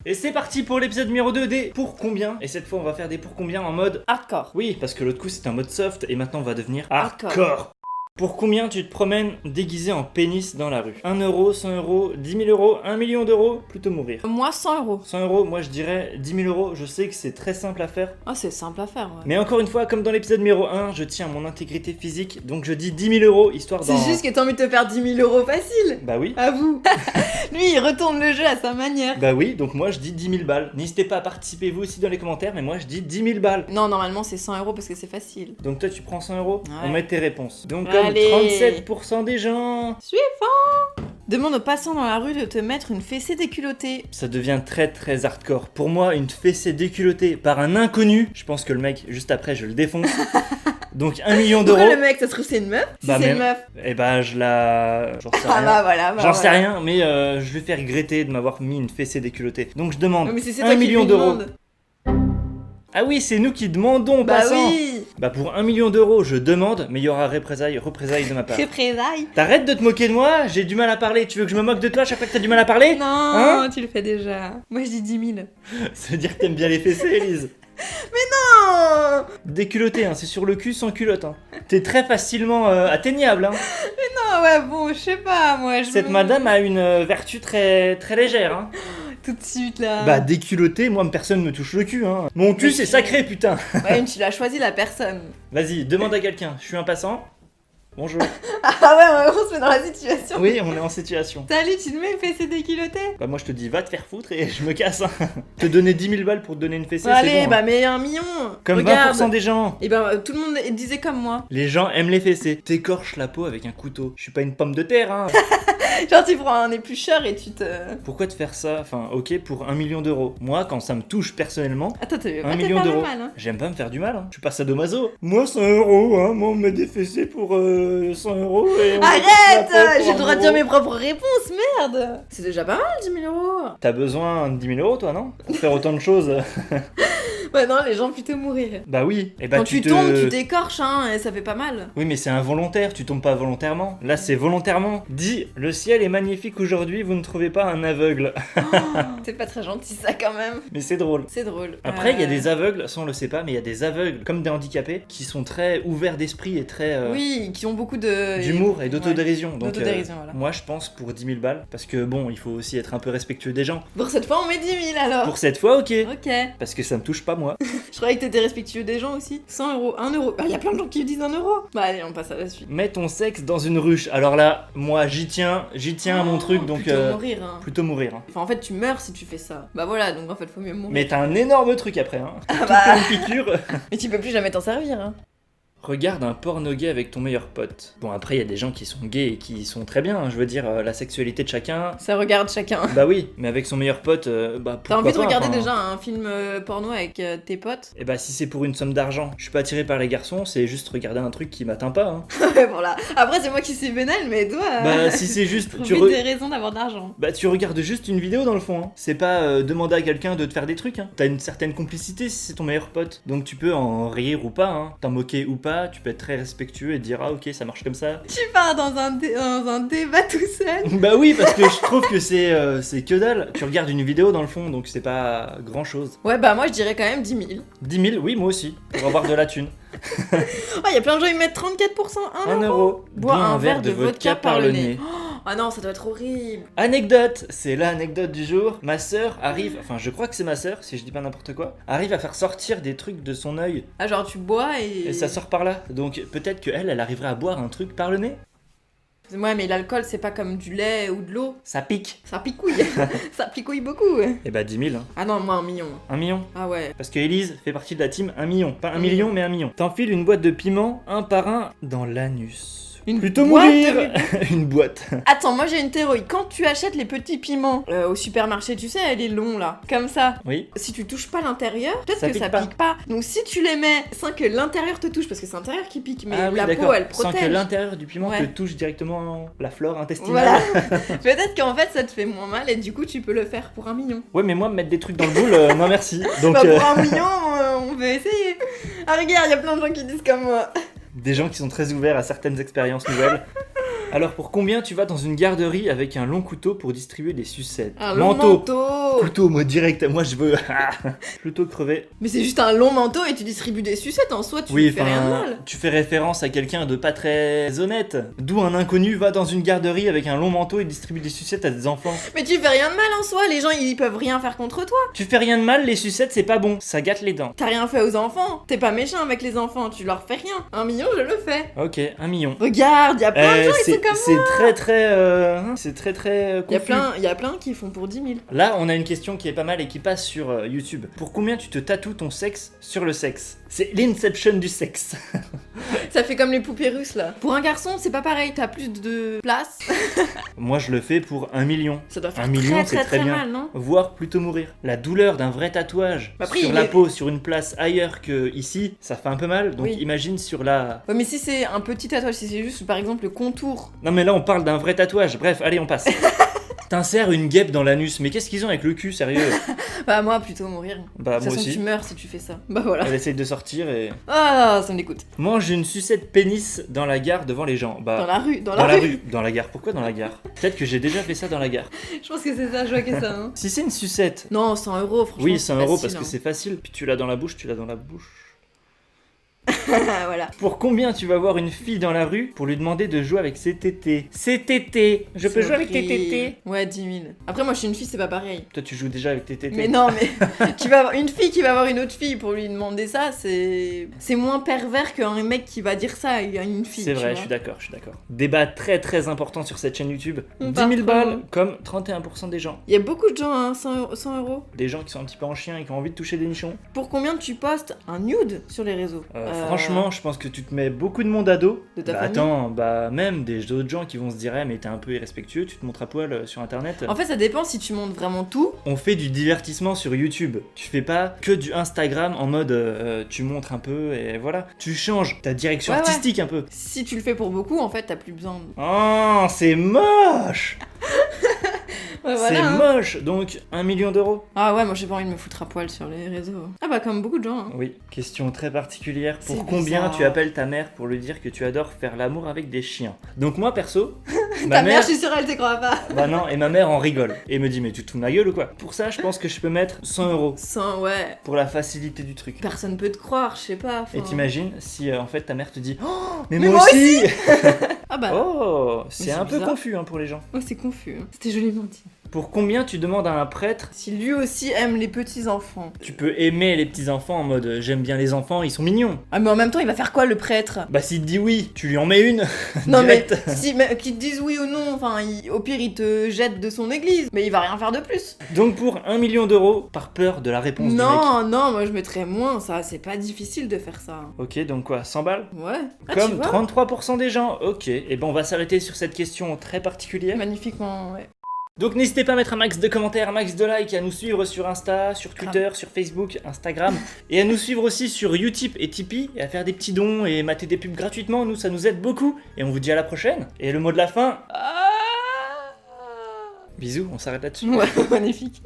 Et c'est parti pour l'épisode numéro 2 des pour combien. Et cette fois on va faire des pour combien en mode hardcore. Oui, parce que l'autre coup c'était un mode soft et maintenant on va devenir Hardcore. hardcore. Pour combien tu te promènes déguisé en pénis dans la rue? 1 euro, 100 euros, 10 000 euros, 1 million d'euros, plutôt mourir. Moi 100 euros. 100 euros, moi je dirais 10 000 euros, je sais que c'est très simple à faire. Ah, c'est simple à faire, ouais. Mais encore une fois, comme dans l'épisode numéro 1, je tiens à mon intégrité physique, donc je dis 10 000 euros histoire d'en... C'est juste que t'as envie de te faire 10 000 euros facile. Bah oui. Avoue. Lui, il retourne le jeu à sa manière. Bah oui, donc moi je dis 10 000 balles. N'hésitez pas à participer vous aussi dans les commentaires, mais moi je dis 10 000 balles. Non, normalement c'est 100 euros parce que c'est facile. Donc toi tu prends 100 euros, Ouais. on met tes réponses. Donc Allez. comme 37% des gens... Suivant. Demande aux passants dans la rue de te mettre une fessée déculottée. Ça devient très très hardcore. Pour moi, une fessée déculottée par un inconnu, je pense que le mec, juste après, je le défonce. Donc 1 million d'euros. Pourquoi le mec, ça se trouve c'est une meuf? Si Bah, c'est mais- une meuf. Et bah je la... J'en sais Ah rien. bah voilà. J'en sais rien, mais je vais faire regretter de m'avoir mis une fessée déculottée. Donc je demande Non, mais c'est 1 toi qui million lui d'euros. demande. Ah oui, c'est nous qui demandons, Bah passant. oui. Bah pour 1 million d'euros, je demande, mais il y aura représailles de ma part. Représailles. T'arrêtes de te moquer de moi, j'ai du mal à parler. Tu veux que je me moque de toi chaque fois que t'as du mal à parler? Non, Hein tu le fais déjà. Moi je dis 10 000. Ça veut dire que t'aimes bien les fessées, Elise. Non. Déculotté, hein, c'est sur le cul sans culotte. Hein. T'es très facilement atteignable. Hein. Non, ouais, bon, je sais pas, moi. Cette madame a une vertu très très légère. Hein. Tout de suite là. Bah déculotté, moi personne me touche le cul. Hein. Mon cul Mais c'est tu- sacré, putain. Ouais, tu l'as choisi la personne. Vas-y, demande à quelqu'un. Je suis un passant. Bonjour. Ah ouais, on se met dans la situation. Oui, on est en situation. Salut, tu te mets une fessée déculottée? Bah moi je te dis va te faire foutre et je me casse. Hein. Te donner 10 000 balles pour te donner une fessée, Bon, c'est allez, bon. bah Hein. mais 1 million. Comme Regarde. 20% des gens. Et ben tout le monde disait comme moi. Les gens aiment les fessées. T'écorches la peau avec un couteau. Je suis pas une pomme de terre, hein. Genre tu prends un éplucheur et tu te... Pourquoi te faire ça? Enfin, ok, pour 1 million d'euros. Moi, quand ça me touche personnellement, Attends, t'as vu 1 million d'euros. mal, hein. J'aime pas me faire du mal, hein. Je suis pas sadomaso. Moi, 100 euros, hein. Moi, on me met des fessées pour 100 euros. Et on me Arrête, touche la peau pour j'ai 1 le droit de euro. dire mes propres réponses, merde. C'est déjà pas mal, 10 000 euros. T'as besoin de 10 000 euros, toi, non? Pour faire autant de choses. Ouais, non, les gens plutôt mourir. Bah oui. Et bah Quand tu tombes, tu t'écorches, hein, et ça fait pas mal. Oui, mais c'est involontaire, tu tombes pas volontairement. Là, c'est volontairement. Dis, le ciel est magnifique aujourd'hui, vous ne trouvez pas un aveugle. C'est pas très gentil ça quand même. Mais c'est drôle. C'est drôle. Après, il y a des aveugles, ça on le sait pas, mais il y a des aveugles, comme des handicapés, qui sont très ouverts d'esprit et très... Oui, qui ont beaucoup de... d'humour et d'autodérision. Donc, d'autodérision, voilà. moi, je pense pour 10 000 balles, parce que bon, il faut aussi être un peu respectueux des gens. Pour cette fois, on met 10 000 alors. Pour cette fois, ok. Ok. Parce que ça me touche pas, moi. Je croyais que t'étais respectueux des gens aussi. 100 euros, 1 euro. Bah, y a plein de gens qui disent 1 euro. Bah, allez, on passe à la suite. Mets ton sexe dans une ruche. Alors là, moi, j'y tiens à mon truc, donc... Plutôt mourir, hein. plutôt mourir. Hein. Enfin, en fait, tu meurs si tu fais ça. Bah voilà, donc en fait, faut mieux mourir. Mais t'as un énorme truc après, hein. Ah Toute bah. une piqûre. Mais tu peux plus jamais t'en servir, hein. Regarde un porno gay avec ton meilleur pote. Bon, après, il y a des gens qui sont gays et qui sont très bien, hein. Je veux dire, la sexualité de chacun... Ça regarde chacun. Bah oui, mais avec son meilleur pote, bah pourquoi T'as envie de pas, regarder enfin. déjà un film porno avec tes potes? Et bah si c'est pour une somme d'argent, je suis pas attiré par les garçons, c'est juste regarder un truc qui m'atteint pas. Hein. Voilà. Après, c'est moi qui suis vénale, mais toi. Bah si c'est juste, trouver des raisons d'avoir de l'argent. bah tu regardes juste une vidéo dans le fond. Hein. C'est pas demander à quelqu'un de te faire des trucs. Hein. T'as une certaine complicité si c'est ton meilleur pote, donc tu peux en rire ou pas, hein. T'en moquer ou pas. Tu peux être très respectueux et dire ah ok ça marche comme ça. Tu pars dans un débat tout seul. Bah oui parce que je trouve que c'est que dalle. Tu regardes une vidéo dans le fond, donc c'est pas grand chose. Ouais, bah moi je dirais quand même 10 000. 10 000, oui moi aussi, pour avoir de la thune. Oh, y a plein de gens, ils mettent 34%, 1 euro. Bois Bois un verre de vodka par le nez. nez. Ah non, ça doit être horrible. Anecdote, c'est l'anecdote du jour. Ma sœur arrive, enfin je crois que c'est ma sœur, si je dis pas n'importe quoi, arrive à faire sortir des trucs de son œil Ah, genre tu bois et. et ça sort par là. Donc peut-être que elle arriverait à boire un truc par le nez. Ouais, mais l'alcool, c'est pas comme du lait ou de l'eau. Ça pique. Ça picouille. Ça picouille beaucoup. Et bah 10 000. Hein. Ah non, moi 1 million. 1 million. Ah ouais. Parce que Elise fait partie de la team 1 million. Pas 1 1 million, mais 1 million. T'enfiles une boîte de piment un par un dans l'anus. Une Plutôt boîte mourir. Une boîte. Attends, moi j'ai une théorie. Quand tu achètes les petits piments au supermarché, tu sais, les longs là, comme ça. Oui. Si tu touches pas l'intérieur, peut-être Ça que pique ça pas. pique pas. Donc si tu les mets sans que l'intérieur te touche, parce que c'est l'intérieur qui pique, mais ah oui la peau d'accord. elle Sans protège. que l'intérieur du piment Ouais. te touche directement la flore intestinale. Voilà. Peut-être qu'en fait ça te fait moins mal et du coup tu peux le faire pour 1 million. Ouais mais moi me mettre des trucs dans le boule, non merci. Donc Bah pour 1 million, on peut essayer. Ah regarde, y a plein de gens qui disent comme moi. des gens qui sont très ouverts à certaines expériences nouvelles. Alors pour combien tu vas dans une garderie avec un long couteau pour distribuer des sucettes? Un long manteau. couteau, moi, direct. Moi, je veux plutôt crever. Mais c'est juste un long manteau et tu distribues des sucettes en soi, tu fais rien de mal. Tu fais référence à quelqu'un de pas très honnête. D'où un inconnu va dans une garderie avec un long manteau et distribue des sucettes à des enfants. Mais tu fais rien de mal en soi, les gens ils peuvent rien faire contre toi. Tu fais rien de mal, les sucettes c'est pas bon, ça gâte les dents. T'as rien fait aux enfants, t'es pas méchant avec les enfants, tu leur fais rien. 1 million, je le fais. Ok, 1 million. Regarde, y a plein de gens qui sont comme moi. C'est très confus. Y a plein qui font pour 10 000. Là, on a une question qui est pas mal et qui passe sur YouTube. Pour combien tu te tatoues ton sexe sur le sexe? C'est l'inception du sexe. Ça fait comme les poupées russes là. Pour un garçon, c'est pas pareil, t'as plus de place. Moi, je le fais pour 1 million. Ça doit faire 1 million, c'est très bien. mal, non? Voire plutôt mourir. La douleur d'un vrai tatouage Après, sur la peau, sur une place ailleurs que ici, ça fait un peu mal. Donc Oui. imagine sur la... Ouais, mais si c'est un petit tatouage, si c'est juste par exemple le contour. Non mais là, on parle d'un vrai tatouage. Bref, allez, on passe. T'insères une guêpe dans l'anus, mais qu'est-ce qu'ils ont avec le cul, sérieux? Bah moi plutôt mourir. Bah De toute moi façon, aussi. tu meurs si tu fais ça. Bah voilà. Elle essaye de sortir et... Ah, ça me dégoûte. Mange une sucette pénis dans la gare devant les gens. Bah... Dans la rue, dans Dans la rue. Dans la gare. Pourquoi dans la gare? Peut-être que j'ai déjà fait ça dans la gare. Je pense que c'est ça, je vois que ça. Hein. Si c'est une sucette... Non, 100 euros, franchement. Oui, c'est 100 euros facile, parce que hein. c'est facile. Puis tu l'as dans la bouche, tu l'as dans la bouche. Voilà. Pour combien tu vas voir une fille dans la rue pour lui demander de jouer avec ses tétés? Ses tétés. Je peux C'est jouer avec tes horrible. tétés? Ouais, 10 000. Après, moi je suis une fille, c'est pas pareil. Toi tu joues déjà avec tes tétés. Mais non, mais tu vas avoir une fille qui va voir une autre fille pour lui demander ça, c'est moins pervers qu'un mec qui va dire ça à une fille. C'est tu vrai, vois. je suis d'accord. Débat très important sur cette chaîne YouTube. On 10 part 000 trop balles loin. comme 31% des gens. Il y a beaucoup de gens, hein, 100 euros. Des gens qui sont un petit peu en chien et qui ont envie de toucher des nichons. Pour combien tu postes un nude sur les réseaux Franchement, je pense que tu te mets beaucoup de monde à dos. De ta Bah famille. attends, bah même des autres gens qui vont se dire eh, mais t'es un peu irrespectueux, tu te montres à poil sur internet. En fait, ça dépend si tu montres vraiment tout. On fait du divertissement sur YouTube. Tu fais pas que du Instagram en mode tu montres un peu et voilà. Tu changes ta direction Ouais, ouais. artistique un peu. Si tu le fais pour beaucoup, en fait, t'as plus besoin de... Oh, c'est moche! Ouais, C'est voilà, hein. moche! Donc 1 million d'euros. Ah ouais, moi j'ai pas envie de me foutre à poil sur les réseaux. Ah bah comme beaucoup de gens. Hein. Oui, question très particulière. Pour C'est combien bizarre. tu appelles ta mère pour lui dire que tu adores faire l'amour avec des chiens? Donc moi perso, Ta ma mère, je suis sûre, elle te croit pas. Bah non, et ma mère en rigole. Et me dit mais tu te fous de ma gueule ou quoi? Pour ça, je pense que je peux mettre 100 euros. 100, ouais. Pour la facilité du truc. Personne peut te croire, je sais pas. Et enfin. t'imagines si en fait ta mère te dit oh, mais Mais moi moi aussi! Ah bah. Oh, c'est c'est un peu bizarre. confus hein, pour les gens. Oh, c'est confus. Hein. C'était joliment dit. Pour combien tu demandes à un prêtre? Si lui aussi aime les petits enfants. Tu peux aimer les petits enfants en mode j'aime bien les enfants, ils sont mignons. Ah mais en même temps, il va faire quoi le prêtre? Bah s'il te dit oui, tu lui en mets une. Non mais direct. si qu'ils te disent oui ou non, enfin au pire il te jette de son église, mais il va rien faire de plus. Donc pour 1 million d'euros, par peur de la réponse du mec. Non, moi je mettrais moins, ça c'est pas difficile de faire ça. Ok, donc quoi, 100 balles? Ouais. Ah, tu Comme vois 33% des gens. Ok, et ben on va s'arrêter sur cette question très particulière. Magnifiquement, ouais. Donc n'hésitez pas à mettre un max de commentaires, un max de likes, à nous suivre sur Insta, sur Twitter, sur Facebook, Instagram, et à nous suivre aussi sur Utip et Tipeee, et à faire des petits dons et mater des pubs gratuitement, nous ça nous aide beaucoup, et on vous dit à la prochaine. Et le mot de la fin, bisous, on s'arrête là-dessus. Ouais, magnifique.